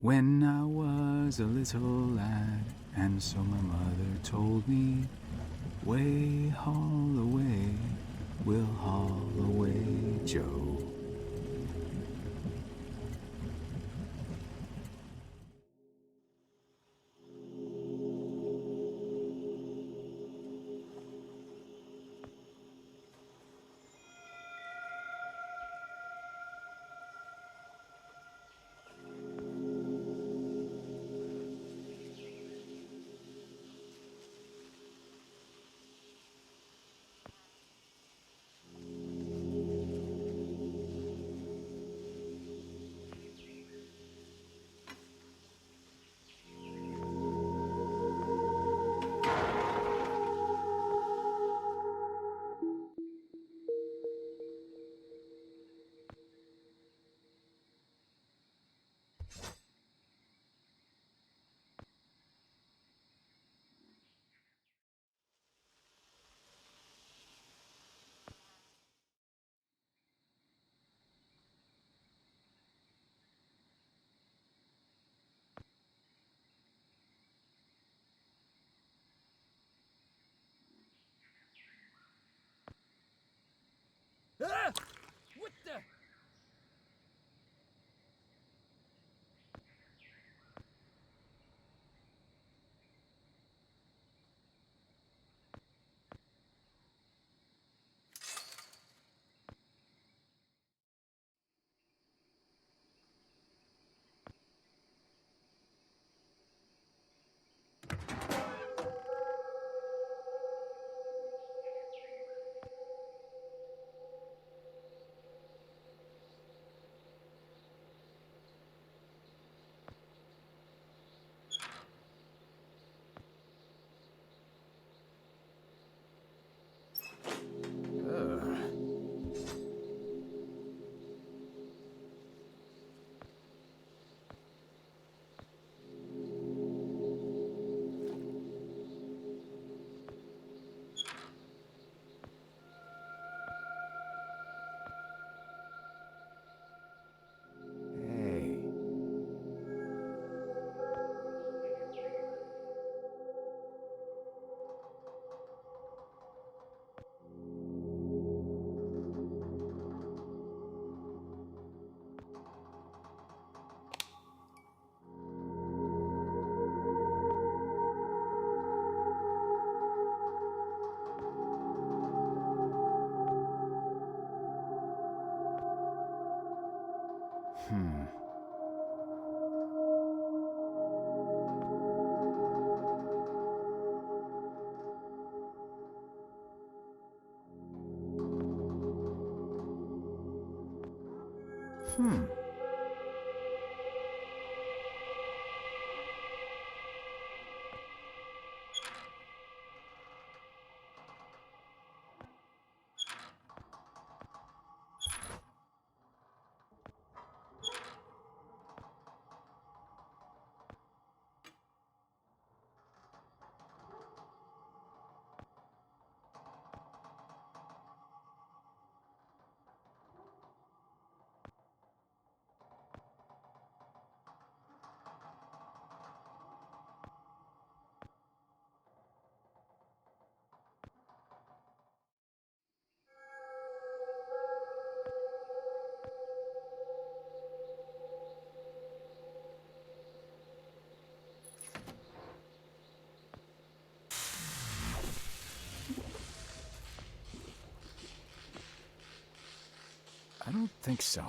When I was a little lad, and so my mother told me, way haul away, we'll haul away, Joe. Ah! What the? Hey. Hmm. Hmm. I don't think so.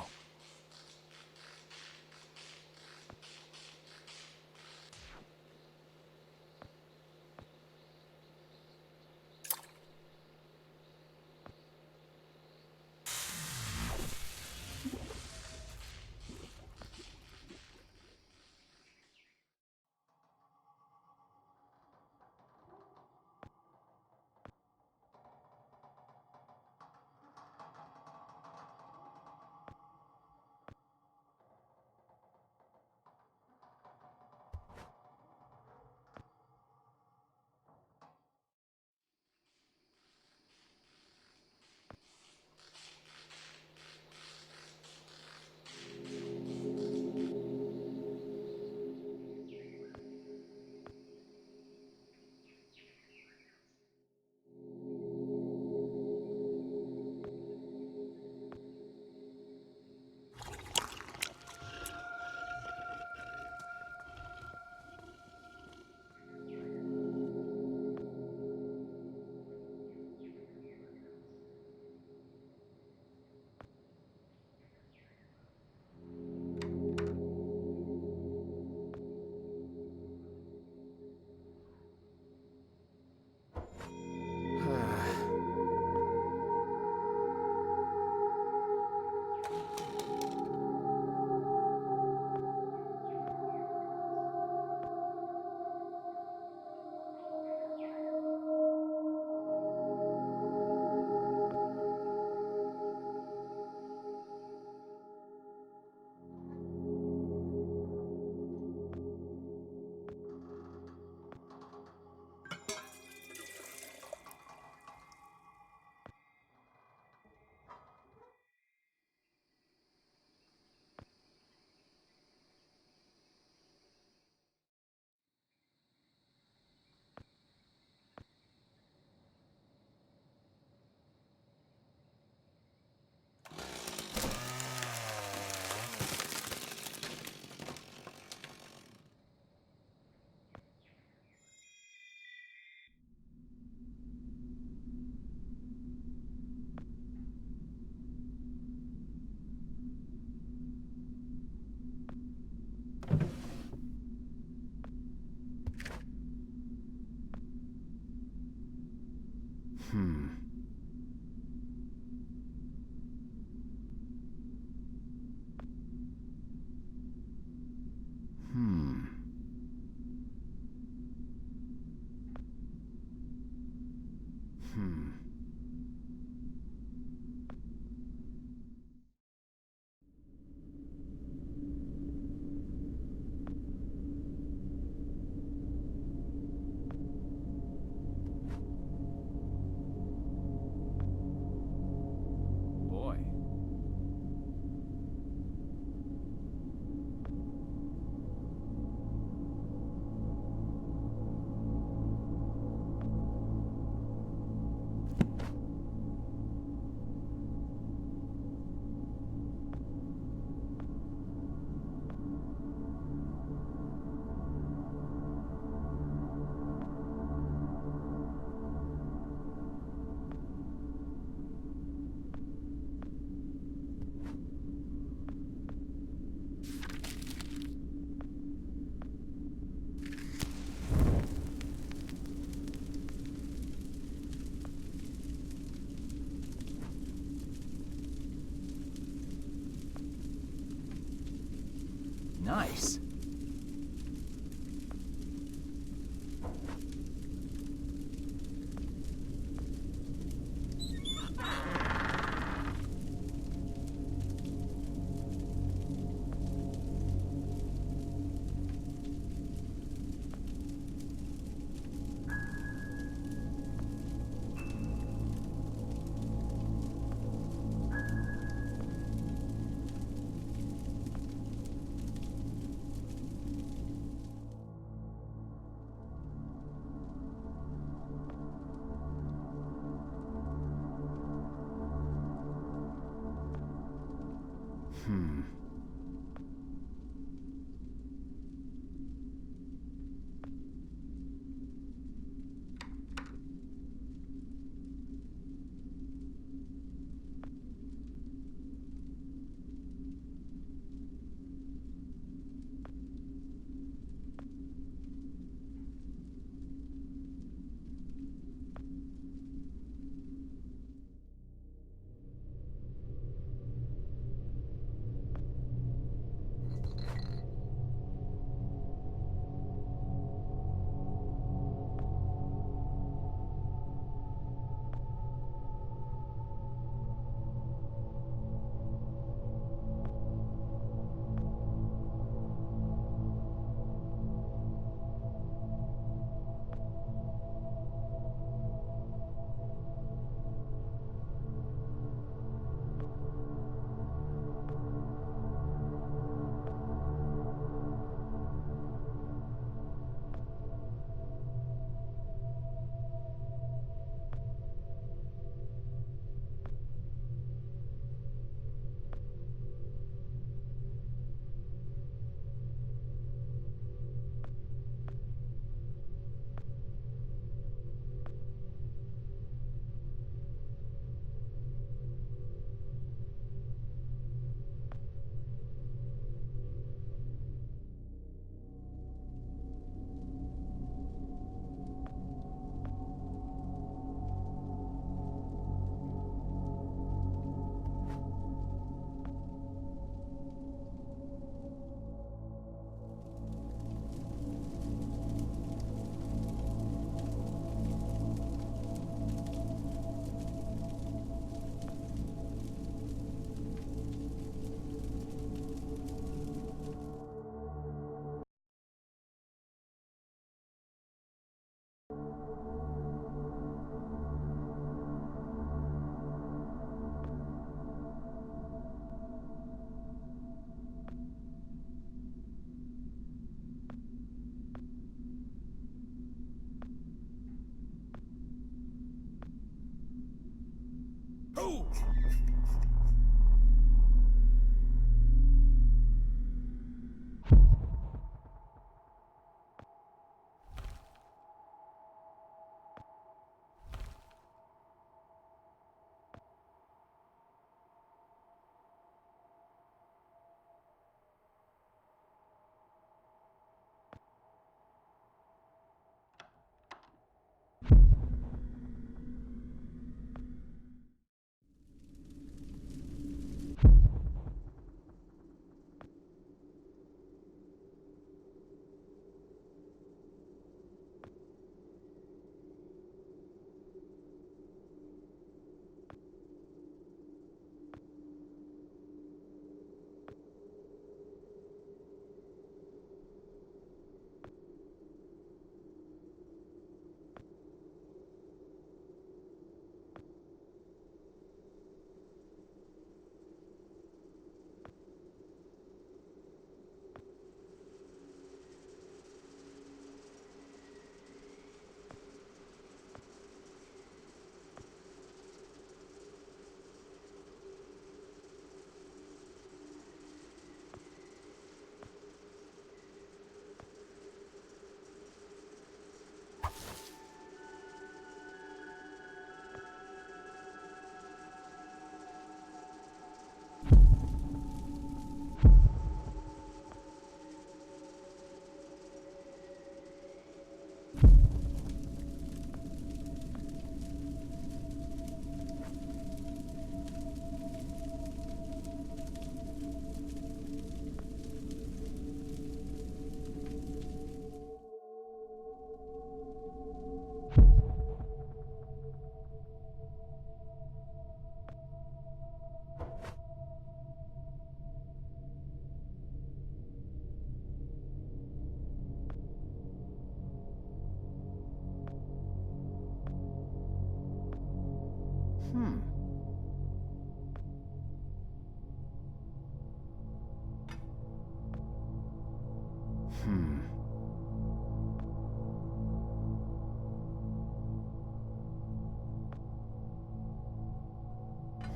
Nice.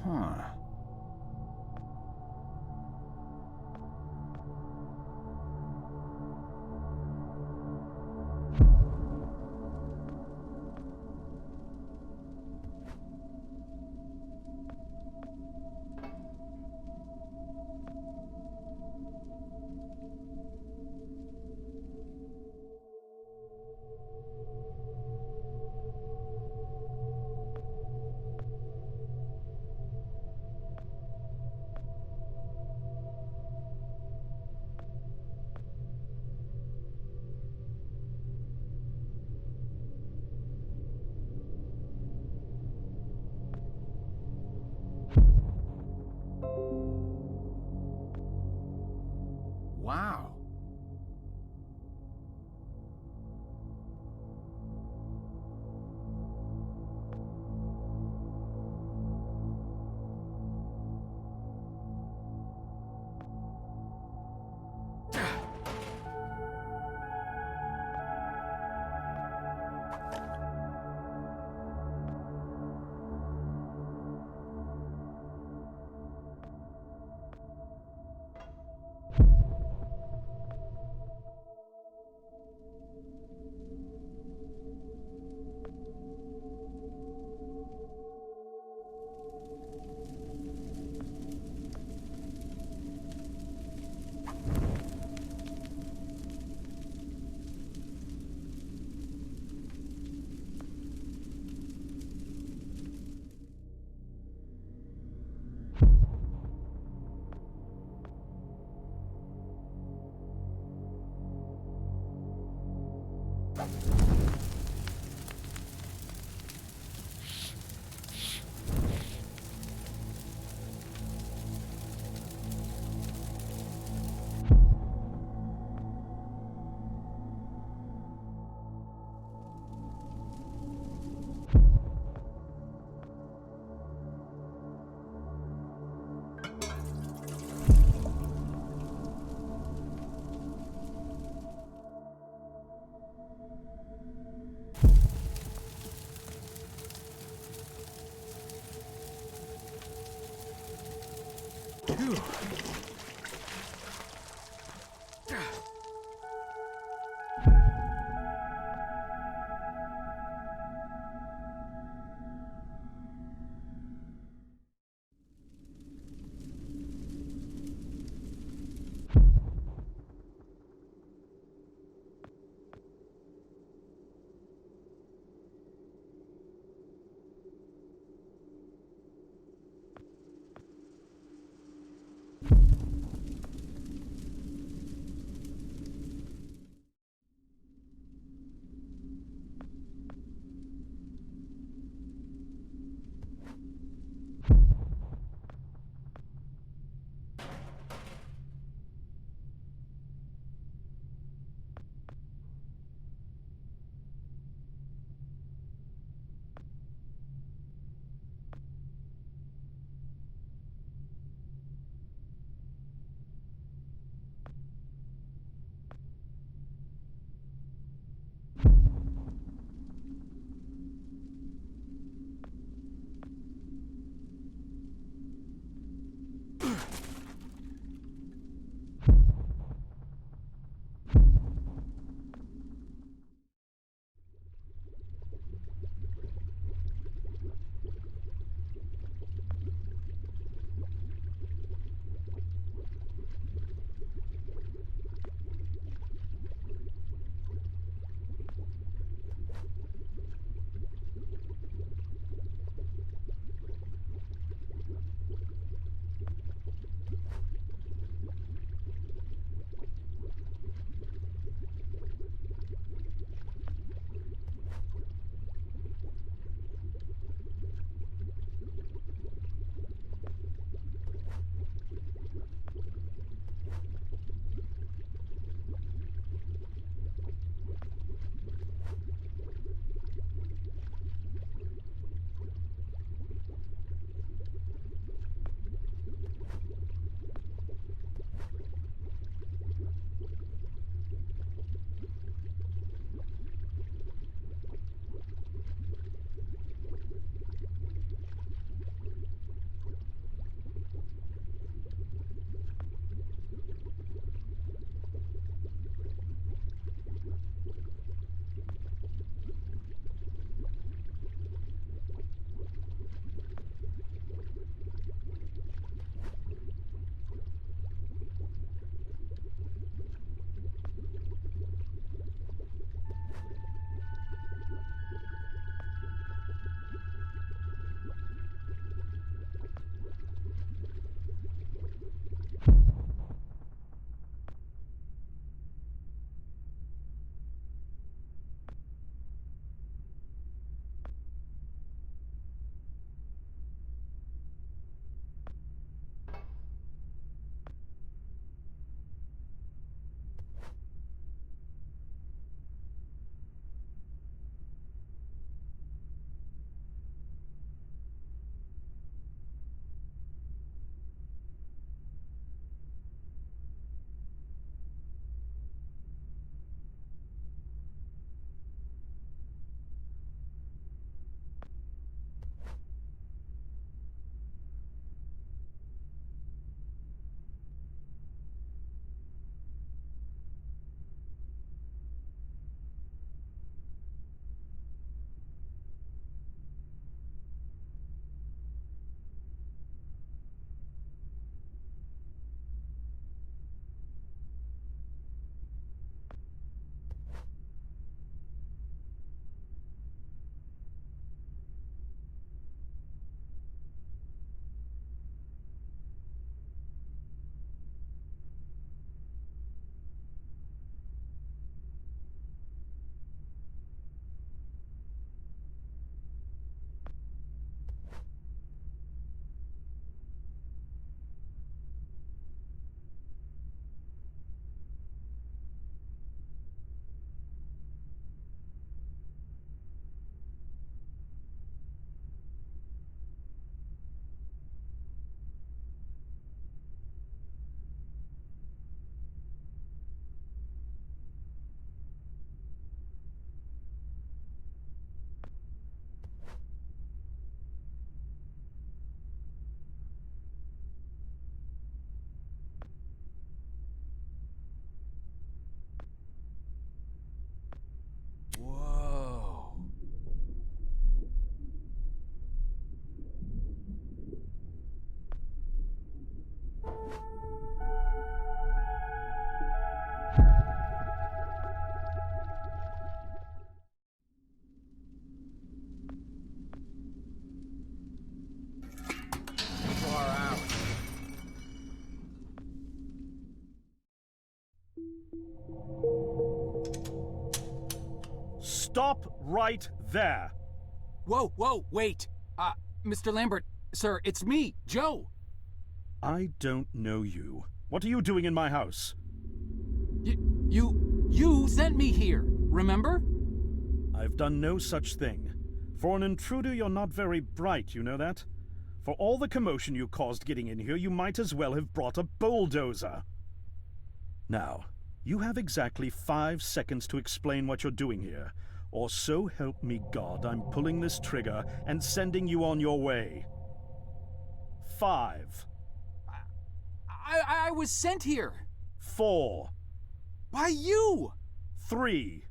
Huh. Wow. Stop right there! Whoa, wait! Mr. Lambert, sir, it's me, Joe! I don't know you. What are you doing in my house? You sent me here, remember? I've done no such thing. For an intruder, you're not very bright, you know that? For all the commotion you caused getting in here, you might as well have brought a bulldozer. Now, you have exactly 5 seconds to explain what you're doing here, or so help me God, I'm pulling this trigger and sending you on your way. 5. I was sent here. 4. By you! 3.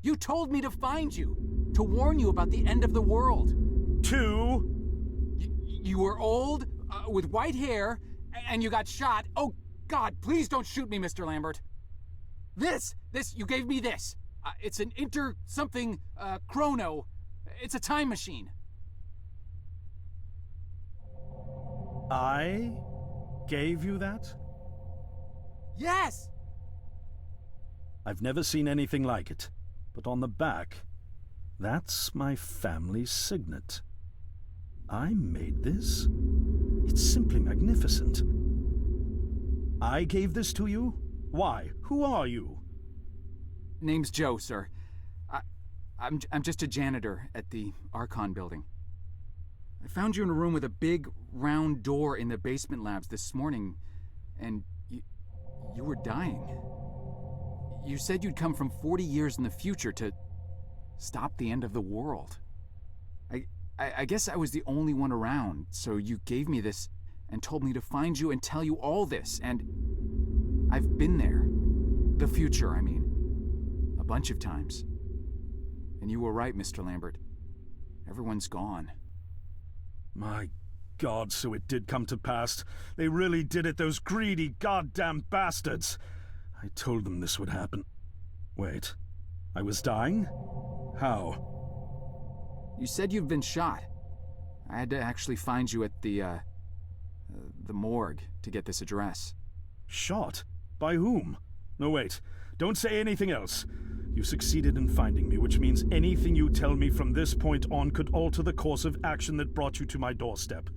You told me to find you, to warn you about the end of the world. 2. You were old, with white hair, and you got shot. Oh, God, please don't shoot me, Mr. Lambert. This, you gave me this. It's an chrono. It's a time machine. I gave you that? Yes! I've never seen anything like it. But on the back, that's my family signet. I made this? It's simply magnificent. I gave this to you? Why? Who are you? Name's Joe, sir. I'm just a janitor at the Recon building. I found you in a room with a big, round door in the basement labs this morning, and you were dying. You said you'd come from 40 years in the future to stop the end of the world. I guess I was the only one around, so you gave me this and told me to find you and tell you all this, and I've been there. The future, I mean. A bunch of times. And you were right, Mr. Lambert. Everyone's gone. My God, so it did come to pass. They really did it, those greedy goddamn bastards. I told them this would happen. Wait, I was dying? How? You said you've been shot. I had to actually find you at the morgue to get this address. Shot? By whom? No, wait. Don't say anything else. You succeeded in finding me, which means anything you tell me from this point on could alter the course of action that brought you to my doorstep.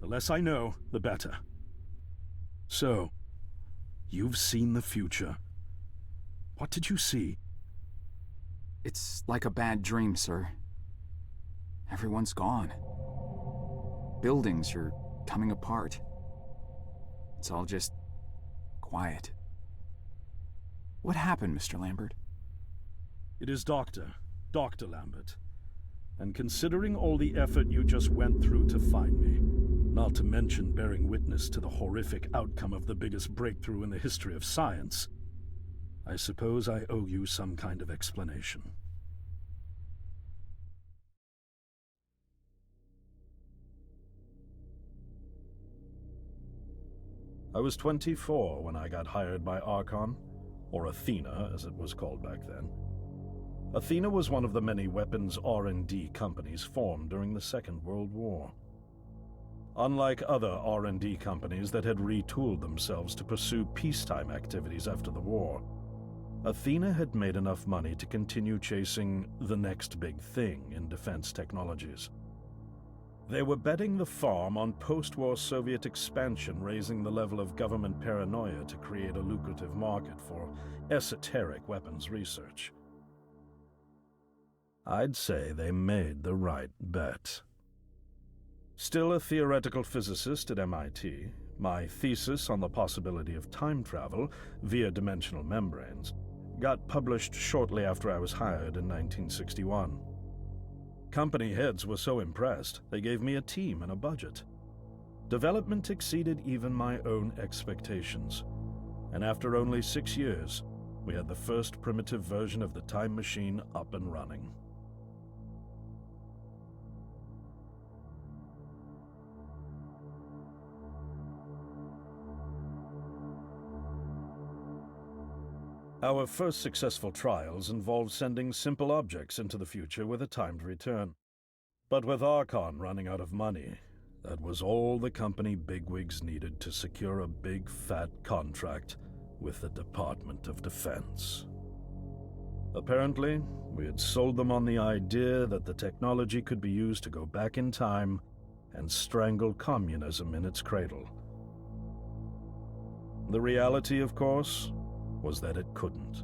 The less I know, the better. So, you've seen the future. What did you see? It's like a bad dream, sir. Everyone's gone. Buildings are coming apart. It's all just quiet. What happened, Mr. Lambert? It is Dr. Lambert. And considering all the effort you just went through to find me, not to mention bearing witness to the horrific outcome of the biggest breakthrough in the history of science, I suppose I owe you some kind of explanation. I was 24 when I got hired by Recon, or Athena as it was called back then. Athena was one of the many weapons R&D companies formed during the Second World War. Unlike other R&D companies that had retooled themselves to pursue peacetime activities after the war, Athena had made enough money to continue chasing the next big thing in defense technologies. They were betting the farm on post-war Soviet expansion, raising the level of government paranoia to create a lucrative market for esoteric weapons research. I'd say they made the right bet. Still a theoretical physicist at MIT, my thesis on the possibility of time travel via dimensional membranes got published shortly after I was hired in 1961. Company heads were so impressed, they gave me a team and a budget. Development exceeded even my own expectations, and after only 6 years, we had the first primitive version of the time machine up and running. Our first successful trials involved sending simple objects into the future with a timed return. But with Recon running out of money, that was all the company bigwigs needed to secure a big fat contract with the Department of Defense. Apparently, we had sold them on the idea that the technology could be used to go back in time and strangle communism in its cradle. The reality, of course, was that it couldn't.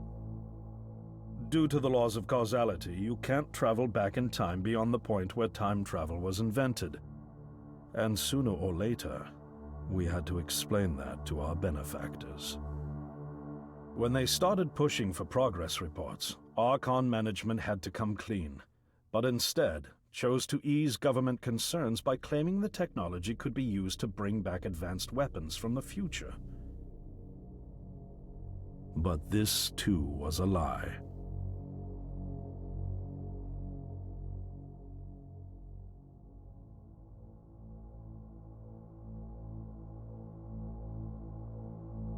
Due to the laws of causality, you can't travel back in time beyond the point where time travel was invented. And sooner or later, we had to explain that to our benefactors. When they started pushing for progress reports, Archon management had to come clean, but instead chose to ease government concerns by claiming the technology could be used to bring back advanced weapons from the future. But this, too, was a lie.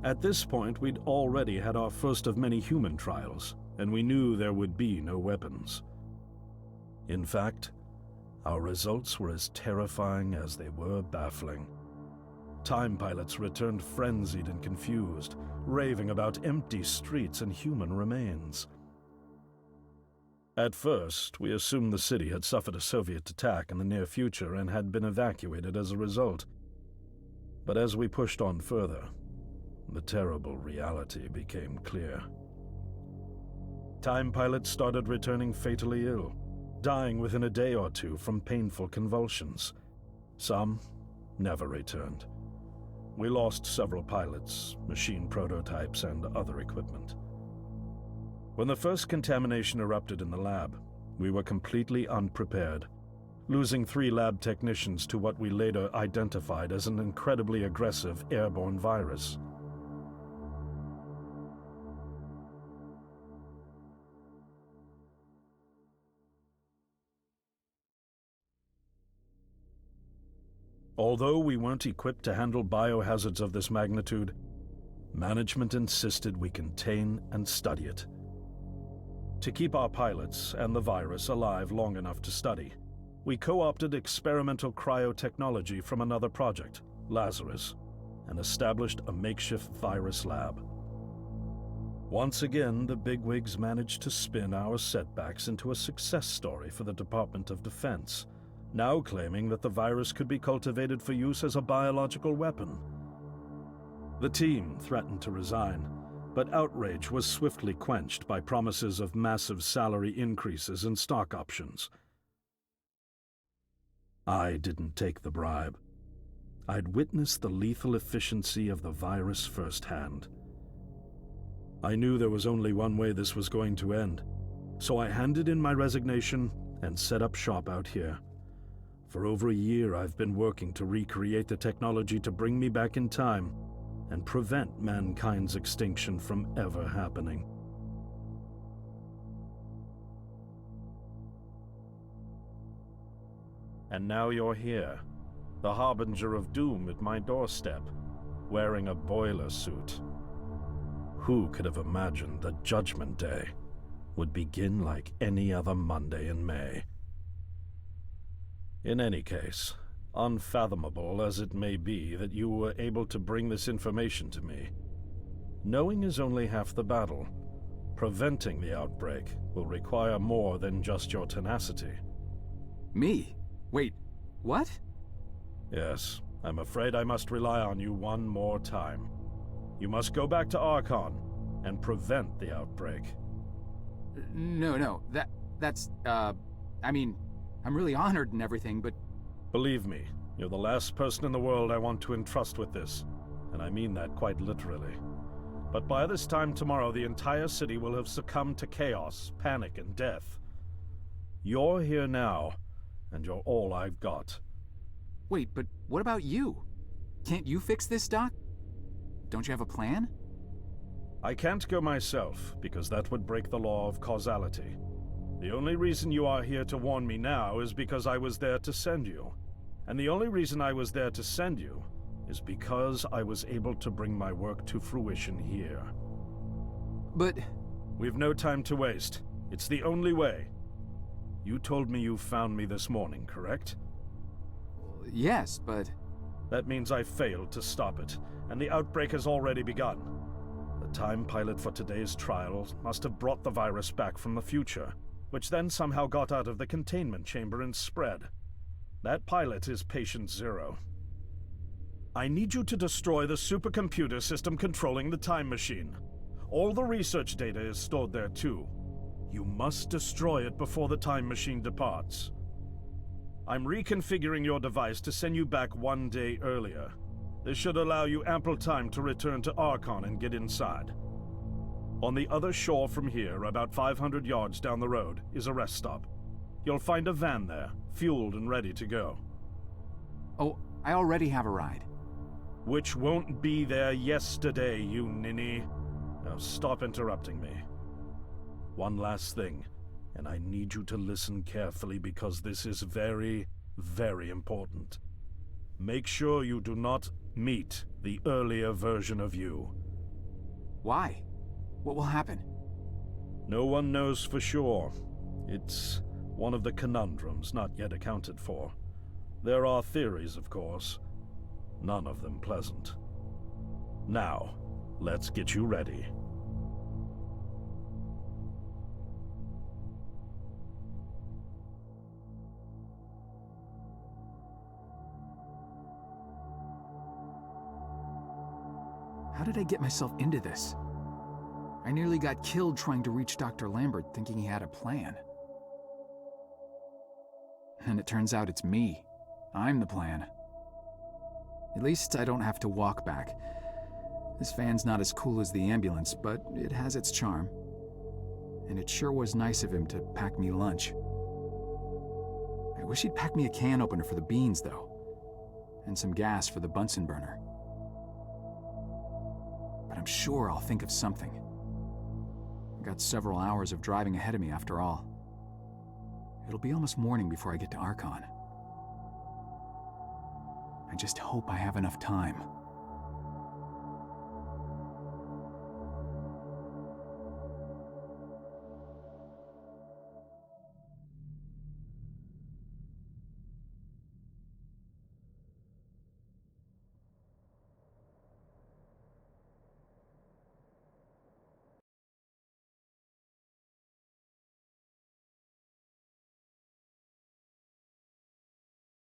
At this point, we'd already had our first of many human trials, and we knew there would be no weapons. In fact, our results were as terrifying as they were baffling. Time pilots returned frenzied and confused, raving about empty streets and human remains. At first, we assumed the city had suffered a Soviet attack in the near future and had been evacuated as a result. But as we pushed on further, the terrible reality became clear. Time pilots started returning fatally ill, dying within a day or two from painful convulsions. Some never returned. We lost several pilots, machine prototypes, and other equipment. When the first contamination erupted in the lab, we were completely unprepared, losing 3 lab technicians to what we later identified as an incredibly aggressive airborne virus. Although we weren't equipped to handle biohazards of this magnitude, management insisted we contain and study it. To keep our pilots and the virus alive long enough to study, we co-opted experimental cryotechnology from another project, Lazarus, and established a makeshift virus lab. Once again, the bigwigs managed to spin our setbacks into a success story for the Department of Defense, now claiming that the virus could be cultivated for use as a biological weapon. The team threatened to resign, but outrage was swiftly quenched by promises of massive salary increases and stock options. I didn't take the bribe. I'd witnessed the lethal efficiency of the virus firsthand. I knew there was only one way this was going to end, so I handed in my resignation and set up shop out here. For over a year, I've been working to recreate the technology to bring me back in time and prevent mankind's extinction from ever happening. And now you're here, the harbinger of doom at my doorstep, wearing a boiler suit. Who could have imagined that Judgment Day would begin like any other Monday in May? In any case, unfathomable as it may be that you were able to bring this information to me, knowing is only half the battle. Preventing the outbreak will require more than just your tenacity. Me? Wait, what? Yes, I'm afraid I must rely on you one more time. You must go back to Archon and prevent the outbreak. No, that's, I mean, I'm really honored and everything, but... Believe me, you're the last person in the world I want to entrust with this, and I mean that quite literally. But by this time tomorrow, the entire city will have succumbed to chaos, panic, and death. You're here now, and you're all I've got. Wait, but what about you? Can't you fix this, Doc? Don't you have a plan? I can't go myself, because that would break the law of causality. The only reason you are here to warn me now is because I was there to send you. And the only reason I was there to send you is because I was able to bring my work to fruition here. But... We've no time to waste. It's the only way. You told me you found me this morning, correct? Yes, but... That means I failed to stop it, and the outbreak has already begun. The time pilot for today's trial must have brought the virus back from the future, which then somehow got out of the containment chamber and spread. That pilot is Patient Zero. I need you to destroy the supercomputer system controlling the time machine. All the research data is stored there too. You must destroy it before the time machine departs. I'm reconfiguring your device to send you back 1 day earlier. This should allow you ample time to return to Archon and get inside. On the other shore from here, about 500 yards down the road, is a rest stop. You'll find a van there, fueled and ready to go. Oh, I already have a ride. Which won't be there yesterday, you ninny. Now stop interrupting me. One last thing, and I need you to listen carefully because this is very, very important. Make sure you do not meet the earlier version of you. Why? What will happen? No one knows for sure. It's one of the conundrums not yet accounted for. There are theories, of course. None of them pleasant. Now, let's get you ready. How did I get myself into this? I nearly got killed trying to reach Dr. Lambert thinking he had a plan. And it turns out it's me. I'm the plan. At least I don't have to walk back. This van's not as cool as the ambulance, but it has its charm. And it sure was nice of him to pack me lunch. I wish he'd pack me a can opener for the beans, though. And some gas for the Bunsen burner. But I'm sure I'll think of something. I've got several hours of driving ahead of me after all. It'll be almost morning before I get to Archon. I just hope I have enough time.